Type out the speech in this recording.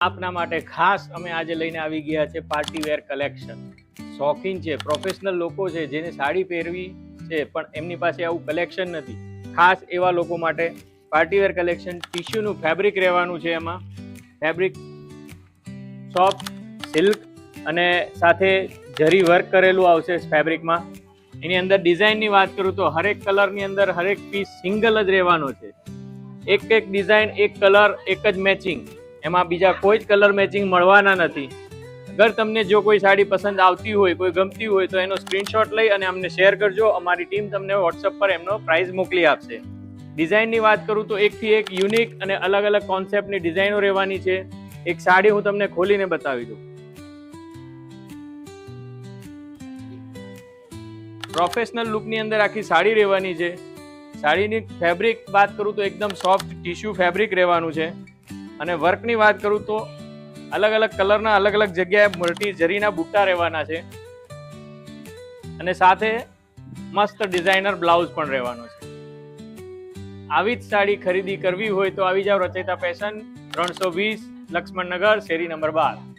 આપના માટે ખાસ અમે આજે લઈને આવી ગયા છે પાર્ટી વેર કલેક્શન. શોખીન છે, પ્રોફેશનલ લોકો છે જેને સાડી પહેરવી છે પણ એમની પાસે આવું કલેક્શન નથી. ખાસ એવા લોકો માટે પાર્ટી વેર કલેક્શન. ટીશ્યુનું ફેબ્રિક રહેવાનું છે, એમાં ફેબ્રિક સોફ્ટ સિલ્ક અને સાથે જરી વર્ક કરેલું આવશે ફેબ્રિકમાં. એની અંદર ડિઝાઇનની વાત કરું તો હરેક કલરની અંદર હરેક પીસ સિંગલ જ રહેવાનો છે. એક ડિઝાઇન, એક કલર, એક જ મેચિંગ. એમાં બીજા કોઈ જ કલર મેચિંગ મળવાના નથી. અગર તમને જો કોઈ સાડી પસંદ આવતી હોય, કોઈ ગમતી હોય તો એનો સ્ક્રીનશોટ લઈ અને અમને શેર કરજો. અમારી ટીમ તમને વોટ્સઅપ પર એમનો પ્રાઇસ મોકલી આપશે. ડિઝાઇનની વાત કરું તો એકથી એક યુનિક અને અલગ અલગ કોન્સેપ્ટની ડિઝાઇનો રહેવાની છે. એક સાડી હું તમને ખોલીને બતાવી દઉં. પ્રોફેશનલ લુકની અંદર આખી સાડી રહેવાની છે. સાડીની ફેબ્રિક વાત કરું તો એકદમ સોફ્ટ ટીશ્યુ ફેબ્રિક રહેવાનું છે. અને વર્કની વાત કરું તો અલગ અલગ કલરના અલગ અલગ જગ્યાએ મલ્ટી જરીના બુટ્ટા રહેવાના છે. અને સાથે મસ્ત ડિઝાઇનર બ્લાઉઝ પણ રહેવાનો છે. આવી જ સાડી ખરીદી કરવી હોય તો આવી જાવ રચયિતા ફેશન, 320 લક્ષ્મણનગર, શેરી નંબર 12.